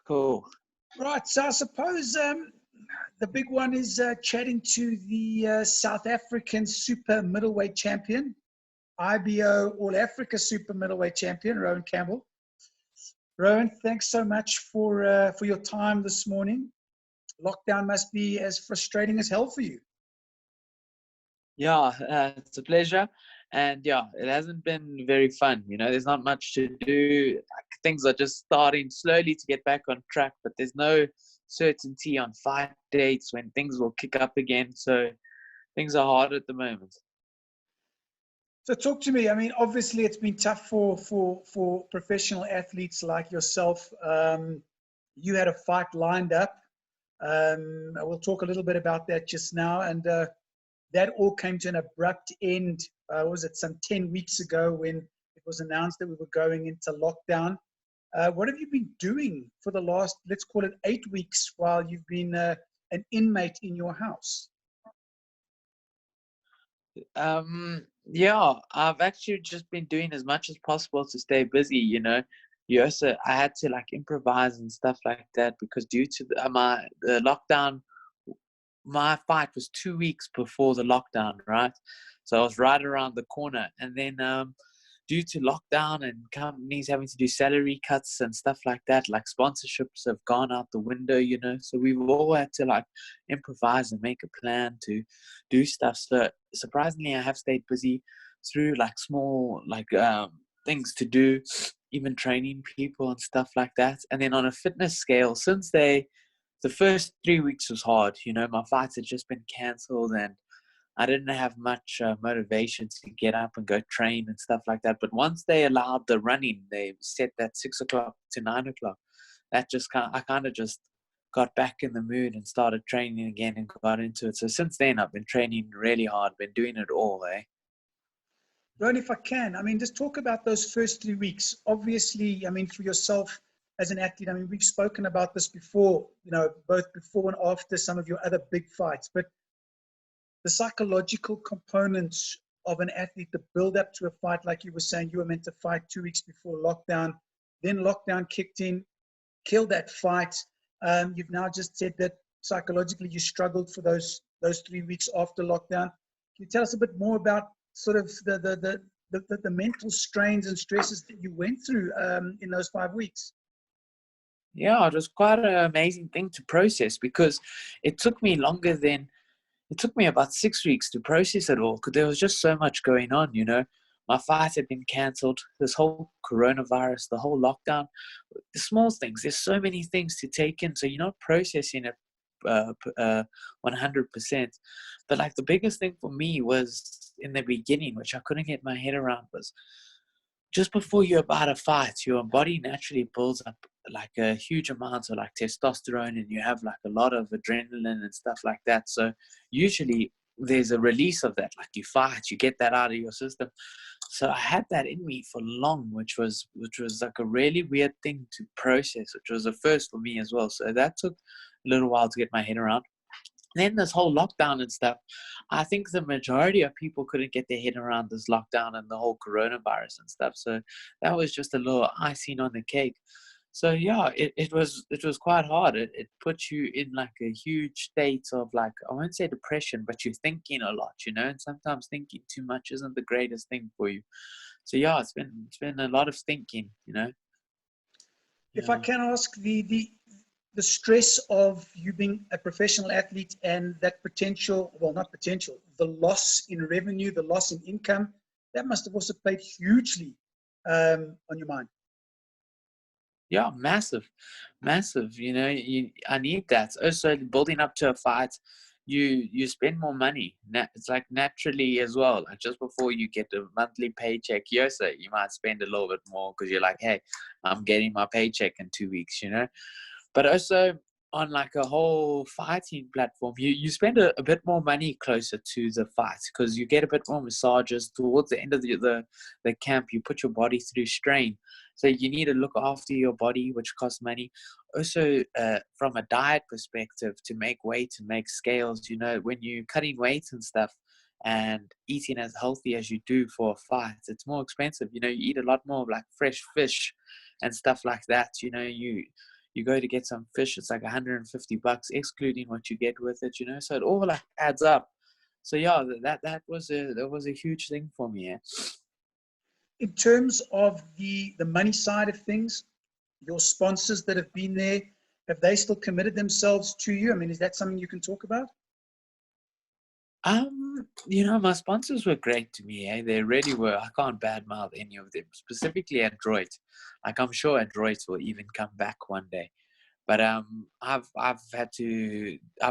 Cool. Right. So I suppose the big one is chatting to the South African super middleweight champion, IBO All Africa super middleweight champion, Rowan Campbell. Rowan, thanks so much for your time this morning. Lockdown must be as frustrating as hell for you. Yeah, it's a pleasure. And yeah, it hasn't been very fun. There's not much to do. Like, things are just starting slowly to get back on track, but there's no certainty on fight dates when things will kick up again. So things are hard at the moment. So talk to me. I mean, obviously it's been tough for professional athletes like yourself. You had a fight lined up. We'll talk a little bit about that just now. And that all came to an abrupt end, was it some 10 weeks ago when it was announced that we were going into lockdown. What have you been doing for the last, let's call it 8 weeks, while you've been an inmate in your house? Yeah, I've actually just been doing as much as possible to stay busy. I had to like improvise and stuff like that because due to the lockdown, my fight was 2 weeks before the lockdown, right? So I was right around the corner. And then due to lockdown and companies having to do salary cuts and stuff like that, like sponsorships have gone out the window, so we've all had to like improvise and make a plan to do stuff. So surprisingly, I have stayed busy through like small like things to do, even training people and stuff like that. And then on a fitness scale, since the first 3 weeks was hard. My fights had just been cancelled and I didn't have much motivation to get up and go train and stuff like that. But once they allowed the running, they set that 6 o'clock to 9 o'clock. That just I kind of just got back in the mood and started training again and got into it. So since then, I've been training really hard, been doing it all, eh? Ron, if I can, I mean, just talk about those first 3 weeks. Obviously, I mean, for yourself as an athlete, I mean, we've spoken about this before, both before and after some of your other big fights, but the psychological components of an athlete, the build up to a fight, like you were saying, you were meant to fight 2 weeks before lockdown, then lockdown kicked in, killed that fight. You've now just said that psychologically you struggled for those 3 weeks after lockdown. Can you tell us a bit more about sort of the mental strains and stresses that you went through in those 5 weeks? Yeah, it was quite an amazing thing to process because it took me about 6 weeks to process it all because there was just so much going on. My fight had been cancelled, this whole coronavirus, the whole lockdown, the small things. There's so many things to take in, so you're not processing it 100%. But like the biggest thing for me was in the beginning, which I couldn't get my head around, was just before you're about to fight, your body naturally builds up like a huge amount of like testosterone and you have like a lot of adrenaline and stuff like that. So usually there's a release of that. Like you fight, you get that out of your system. So I had that in me for long, which was like a really weird thing to process, which was a first for me as well. So that took a little while to get my head around. Then this whole lockdown and stuff, I think the majority of people couldn't get their head around this lockdown and the whole coronavirus and stuff. So that was just a little icing on the cake. So yeah, it was quite hard. It puts you in like a huge state of like, I won't say depression, but you're thinking a lot, and sometimes thinking too much isn't the greatest thing for you. So yeah, it's been a lot of thinking. If I can ask, the stress of you being a professional athlete and that potential, well, not potential, the loss in revenue, the loss in income, that must have also played hugely on your mind. Yeah, massive. I need that. Also, building up to a fight, you spend more money. It's like naturally as well. Like just before you get a monthly paycheck, so you might spend a little bit more because you're like, hey, I'm getting my paycheck in 2 weeks. But also on like a whole fighting platform, you spend a bit more money closer to the fight because you get a bit more massages towards the end of the camp. You put your body through strain. So you need to look after your body, which costs money. Also, from a diet perspective, to make weight and make scales, when you're cutting weight and stuff and eating as healthy as you do for a fight, it's more expensive. You eat a lot more of like fresh fish and stuff like that. you go to get some fish, it's like $150 excluding what you get with it, so it all like adds up. So yeah, that was a huge thing for me. Yeah. In terms of the money side of things, your sponsors that have been there, have they still committed themselves to you? I mean, is that something you can talk about? My sponsors were great to me. They really were. I can't badmouth any of them, specifically Android. Like, I'm sure Android will even come back one day. But I've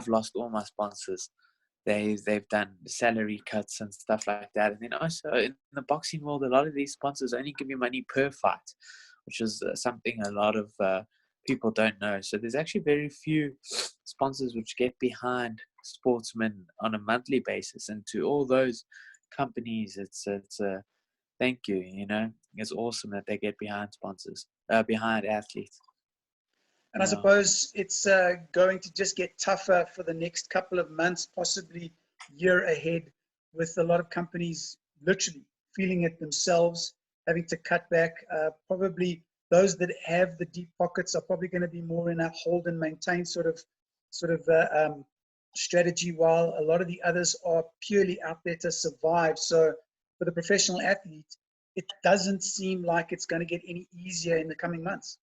lost all my sponsors. They've done salary cuts and stuff like that. And then also in the boxing world, a lot of these sponsors only give you money per fight, which is something a lot of people don't know. So there's actually very few sponsors which get behind sportsmen on a monthly basis. And to all those companies, it's thank you. It's awesome that they get behind sponsors, behind athletes. And I suppose it's going to just get tougher for the next couple of months, possibly year ahead, with a lot of companies literally feeling it themselves, having to cut back. Probably those that have the deep pockets are probably going to be more in a hold and maintain sort of strategy, while a lot of the others are purely out there to survive. So for the professional athlete, it doesn't seem like it's going to get any easier in the coming months.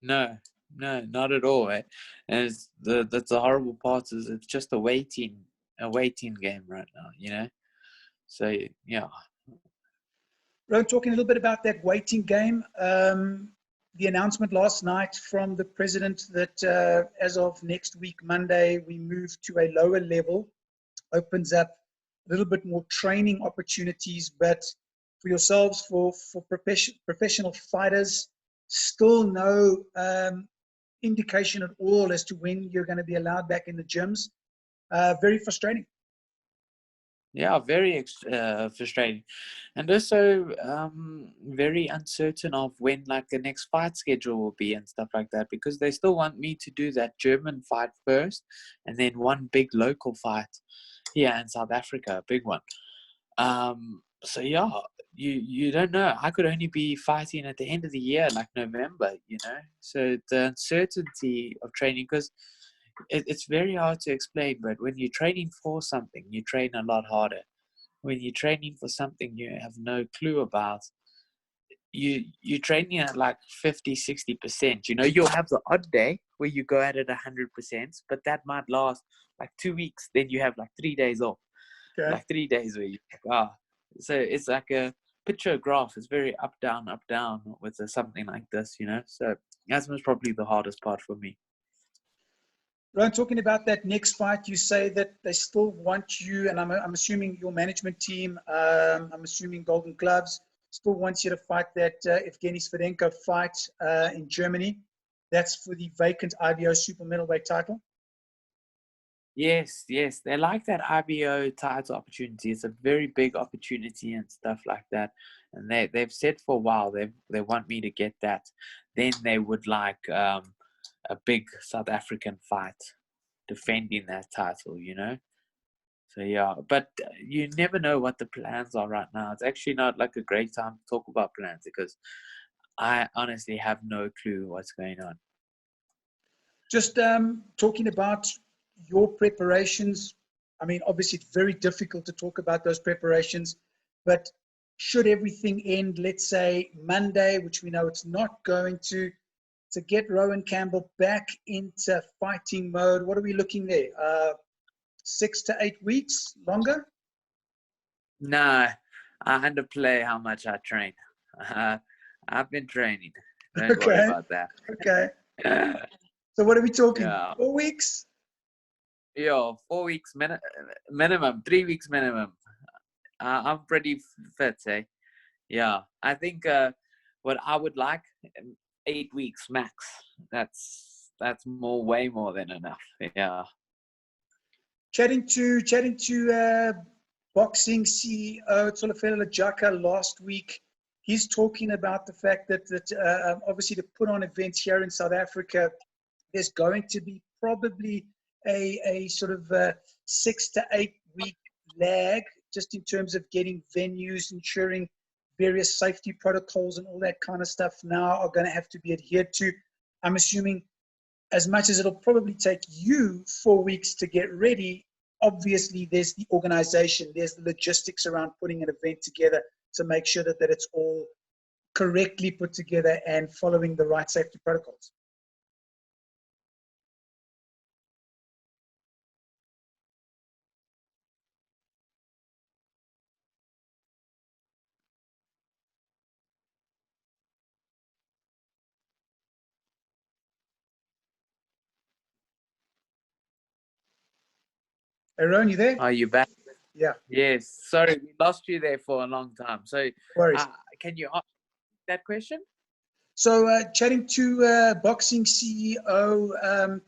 No, not at all. And that's the horrible part, is it's just a waiting game right now. So yeah. Rowan, talking a little bit about that waiting game. The announcement last night from the president that as of next week, Monday, we move to a lower level, opens up a little bit more training opportunities, but for yourselves, for professional fighters, still no indication at all as to when you're going to be allowed back in the gyms. Very frustrating. Yeah, very frustrating, and also very uncertain of when like the next fight schedule will be and stuff like that, because they still want me to do that German fight first, and then one big local fight here in South Africa, a big one. So yeah, you don't know. I could only be fighting at the end of the year, like November, So the uncertainty of training, because it's very hard to explain, but when you're training for something, you train a lot harder. When you're training for something you have no clue about, you're training at like 50-60%. You'll have the odd day where you go at it 100%, but that might last like 2 weeks. Then you have like 3 days off. Okay. Like 3 days where you so it's like a picture graph. It's very up down with something like this. So that's most probably the hardest part for me. Rowan, talking about that next fight, you say that they still want you, and I'm assuming your management team, I'm assuming Golden Gloves, still wants you to fight that Evgeny Svidenko fight in Germany. That's for the vacant IBO super middleweight title. Yes. They like that IBO title opportunity. It's a very big opportunity and stuff like that. And they've said for a while they want me to get that. Then they would like a big South African fight defending that title, So yeah, but you never know what the plans are right now. It's actually not like a great time to talk about plans, because I honestly have no clue what's going on. Just talking about your preparations. I mean, obviously it's very difficult to talk about those preparations, but should everything end, let's say Monday, which we know it's not going to get Rowan Campbell back into fighting mode, what are we looking there? 6 to 8 weeks longer? No, I underplay how much I train. I've been training. Don't worry about that. Okay. So what are we talking? Yeah. 4 weeks? Yeah, 4 weeks minimum, 3 weeks minimum. I'm pretty fit, eh? Yeah, I think what I would like, 8 weeks max. That's way more than enough. Yeah. Chatting to boxing CEO Tsolofelo Jaka last week. He's talking about the fact that obviously to put on events here in South Africa, there's going to be probably a sort of 6 to 8 week lag, just in terms of getting venues, ensuring various safety protocols and all that kind of stuff now are going to have to be adhered to. I'm assuming as much as it'll probably take you 4 weeks to get ready, obviously there's the organization, there's the logistics around putting an event together to make sure that it's all correctly put together and following the right safety protocols. Hey, Rowan, you there? Are you back? Yeah. Yes. Sorry, we lost you there for a long time. So, No worries. can you ask that question? So, chatting to boxing CEO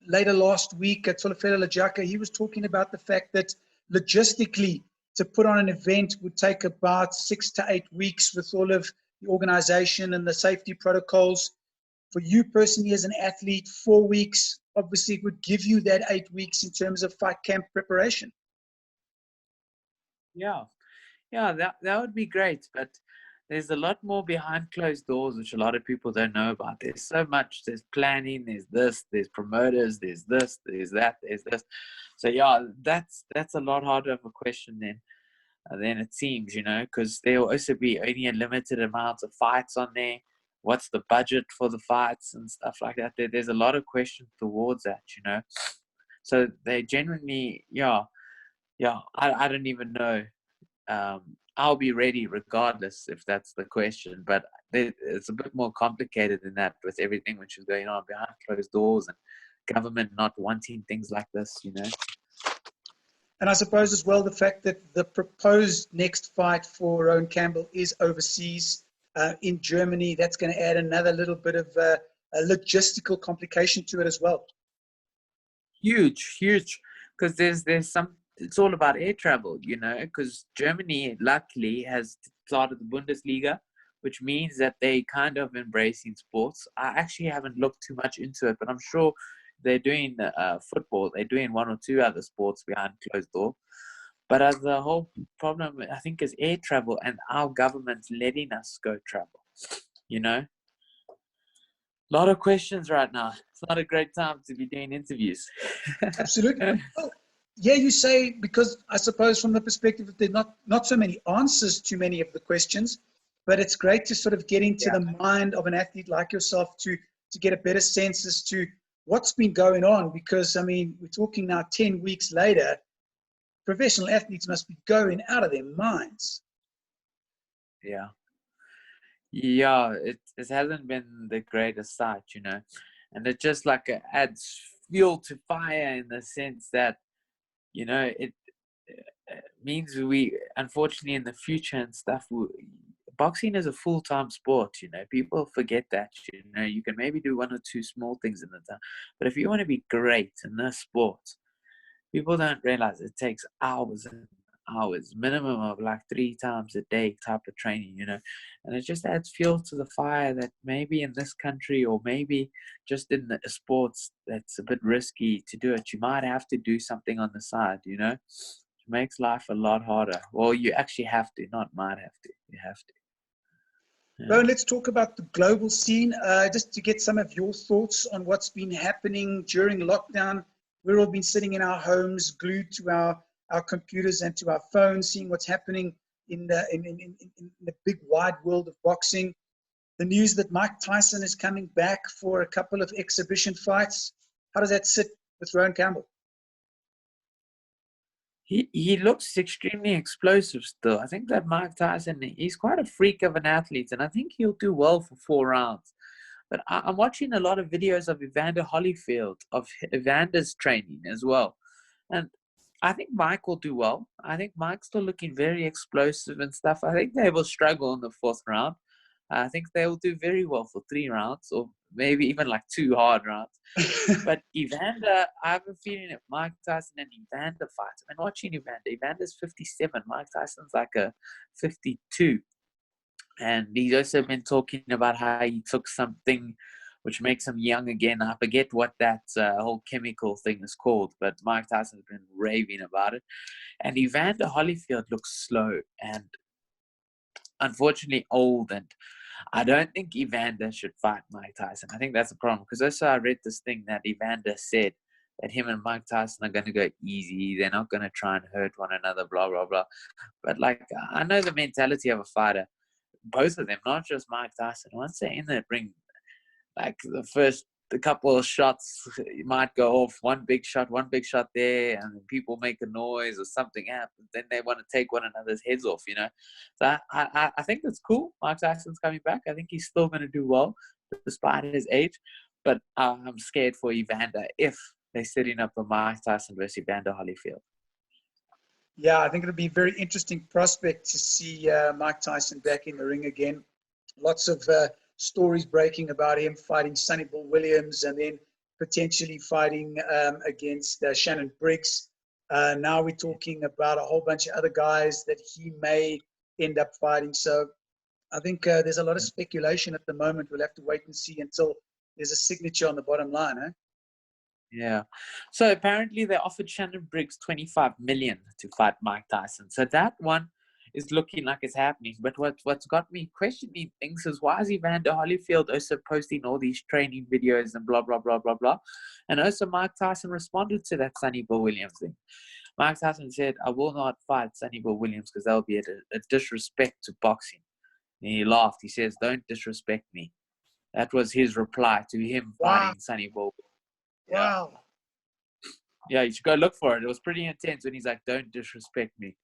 later last week at Tolofelo Lajaka, he was talking about the fact that logistically, to put on an event would take about 6 to 8 weeks with all of the organization and the safety protocols. For you personally as an athlete, 4 weeks, obviously it would give you that 8 weeks in terms of fight camp preparation. Yeah. Yeah, that would be great. But there's a lot more behind closed doors, which a lot of people don't know about. There's so much. There's planning. There's this. There's promoters. There's this. There's that. There's this. So yeah, that's a lot harder of a question than it seems, because there will also be only a limited amount of fights on there. What's the budget for the fights and stuff like that? There's a lot of questions towards that. So they genuinely, yeah, I don't even know. I'll be ready regardless if that's the question, but it's a bit more complicated than that with everything which is going on behind closed doors and government not wanting things like this. And I suppose as well the fact that the proposed next fight for Rowan Campbell is overseas in Germany. That's going to add another little bit of a logistical complication to it as well. Huge, because there's some. It's all about air travel, because Germany luckily has started the Bundesliga, which means that they kind of embracing sports. I actually haven't looked too much into it, but I'm sure they're doing football. They're doing one or two other sports behind closed door. But the whole problem, I think, is air travel and our government's letting us go travel. A lot of questions right now. It's not a great time to be doing interviews. Absolutely. Well, yeah, you say, because I suppose from the perspective that there's not so many answers to many of the questions, but it's great to sort of get into the mind of an athlete like yourself to get a better sense as to what's been going on. Because, I mean, we're talking now 10 weeks later, professional athletes must be going out of their minds. Yeah. Yeah, it hasn't been the greatest sight, and it just like adds fuel to fire in the sense that, it means we, unfortunately, in the future and stuff, boxing is a full-time sport, people forget that, you can maybe do one or two small things in the time, but if you want to be great in this sport, people don't realize it takes hours and hours, minimum of like 3 times a day type of training, and it just adds fuel to the fire that maybe in this country or maybe just in the sports that's a bit risky to do it, you might have to do something on the side, it makes life a lot harder. Well, you actually have to, not might have to, you have to. Well, let's talk about the global scene, just to get some of your thoughts on what's been happening during lockdown. We've all been sitting in our homes, glued to our computers and to our phones, seeing what's happening in the big wide world of boxing. The news that Mike Tyson is coming back for a couple of exhibition fights. How does that sit with Rowan Campbell? He looks extremely explosive still. I think that Mike Tyson, he's quite a freak of an athlete, and I think he'll do well for 4 rounds. But I'm watching a lot of videos of Evander Holyfield, of Evander's training as well. And I think Mike will do well. I think Mike's still looking very explosive and stuff. I think they will struggle in the 4th round. I think they will do very well for 3 rounds, or maybe even like 2 hard rounds. But Evander, I have a feeling that Mike Tyson and Evander fights. I've been watching Evander. Evander's 57. Mike Tyson's like a 52. And he's also been talking about how he took something which makes him young again. I forget what that whole chemical thing is called, but Mike Tyson's been raving about it. And Evander Holyfield looks slow and unfortunately old. And I don't think Evander should fight Mike Tyson. I think that's the problem. Because also I read this thing that Evander said that him and Mike Tyson are going to go easy. They're not going to try and hurt one another, blah, blah, blah. But, like, I know the mentality of a fighter. Both of them, not just Mike Tyson. Once they're in that ring, like the couple of shots might go off, one big shot there, and people make a noise or something happens. Then they want to take one another's heads off, you know. So I think it's cool. Mike Tyson's coming back. I think he's still going to do well despite his age. But I'm scared for Evander if they're setting up a Mike Tyson versus Evander Holyfield. Yeah, I think it'll be a very interesting prospect to see Mike Tyson back in the ring again. Lots of stories breaking about him fighting Sonny Bill Williams and then potentially fighting against Shannon Briggs. Now we're talking about a whole bunch of other guys that he may end up fighting. So I think there's a lot of speculation at the moment. We'll have to wait and see until there's a signature on the bottom line, eh? Yeah. So apparently they offered Shannon Briggs $25 million to fight Mike Tyson. So that one is looking like it's happening. But what's got me questioning things is, why is Evander Holyfield also posting all these training videos and blah, blah, blah, blah, blah. And also Mike Tyson responded to that Sonny Bill Williams thing. Mike Tyson said, I will not fight Sonny Bill Williams because that will be a disrespect to boxing. And he laughed. He says, don't disrespect me. That was his reply to him fighting Sonny Bill. Yeah. Wow. Yeah, you should go look for it. It was pretty intense when he's like, don't disrespect me.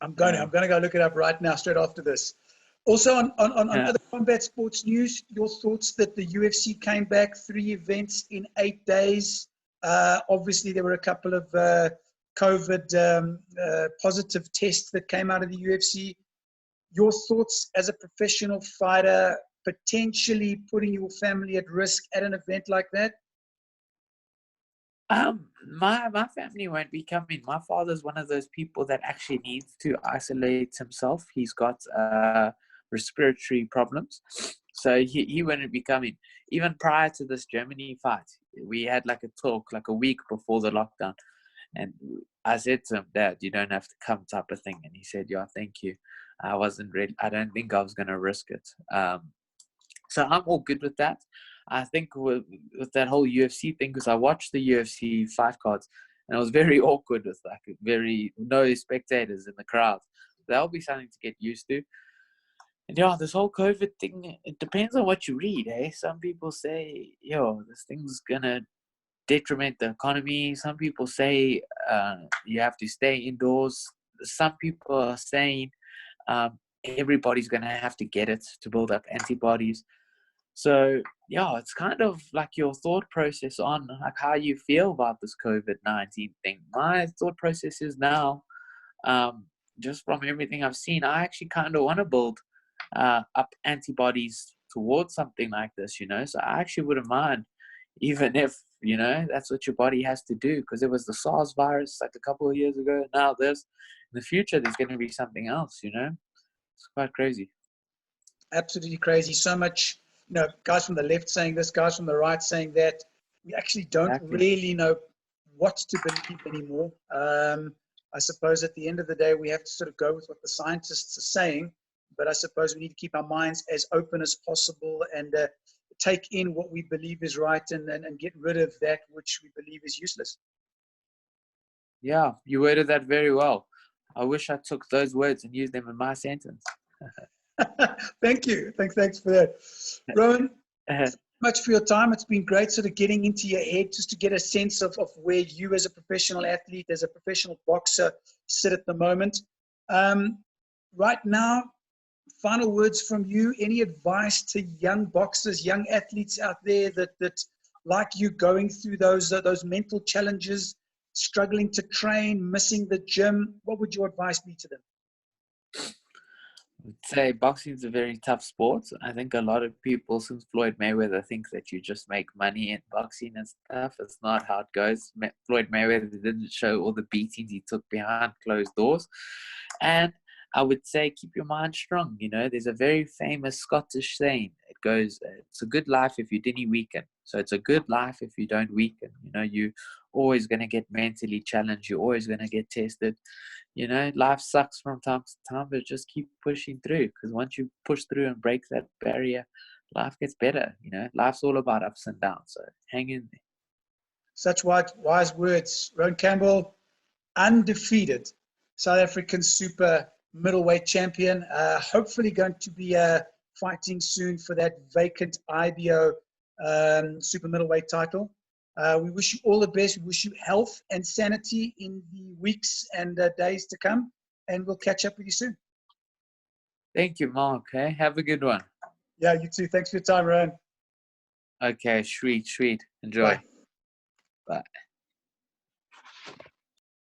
I'm going to go look it up right now, straight after this. Also, on other combat sports news, your thoughts that the UFC came back 3 events in 8 days. Obviously, there were a couple of COVID positive tests that came out of the UFC. Your thoughts as a professional fighter, potentially putting your family at risk at an event like that? My family won't be coming. My father's one of those people that actually needs to isolate himself. He's got respiratory problems, so he wouldn't be coming. Even prior to this Germany fight, we had like a talk like a week before the lockdown, and I said to him, Dad, you don't have to come, type of thing. And he said, yeah, thank you. I wasn't ready. I don't think I was going to risk it. So I'm all good with that. I think with that whole UFC thing, because I watched the UFC fight cards, and it was very awkward with like no spectators in the crowd. That'll be something to get used to. And yeah, this whole COVID thing, it depends on what you read, eh? Some people say, this thing's gonna detriment the economy. Some people say you have to stay indoors. Some people are saying everybody's gonna have to get it to build up antibodies. So, yeah, it's kind of like your thought process on like how you feel about this COVID-19 thing. My thought process is now, just from everything I've seen, I actually kind of want to build up antibodies towards something like this, So I actually wouldn't mind, even if, that's what your body has to do, because it was the SARS virus like a couple of years ago. Now in the future, there's going to be something else, It's quite crazy. Absolutely crazy. So much. Guys from the left saying this, guys from the right saying that. We actually don't really know what to believe anymore. I suppose at the end of the day, we have to sort of go with what the scientists are saying, but I suppose we need to keep our minds as open as possible and take in what we believe is right and get rid of that which we believe is useless. Yeah, you worded that very well. I wish I took those words and used them in my sentence. Thank you. Thanks for that. Rowan, much for your time. It's been great sort of getting into your head just to get a sense of where you as a professional athlete, as a professional boxer sit at the moment. Right now, final words from you. Any advice to young boxers, young athletes out there that like you going through those mental challenges, struggling to train, missing the gym? What would your advice be to them? I would say boxing is a very tough sport. I think a lot of people, since Floyd Mayweather, think that you just make money in boxing and stuff. It's not how it goes. Floyd Mayweather didn't show all the beatings he took behind closed doors. And I would say keep your mind strong. There's a very famous Scottish saying. It goes, it's a good life if you didn't weaken. So it's a good life if you don't weaken. You always going to get mentally challenged. You're always going to get tested. You know, life sucks from time to time, but just keep pushing through, because once you push through and break that barrier, life gets better. You know, life's all about ups and downs. So hang in there. Such wise words. Rowan Campbell, undefeated South African super middleweight champion. Hopefully going to be fighting soon for that vacant IBO super middleweight title. We wish you all the best. We wish you health and sanity in the weeks and days to come. And we'll catch up with you soon. Thank you, Mark. Hey, have a good one. Yeah, you too. Thanks for your time, Rowan. Okay, sweet. Enjoy. Bye. Bye.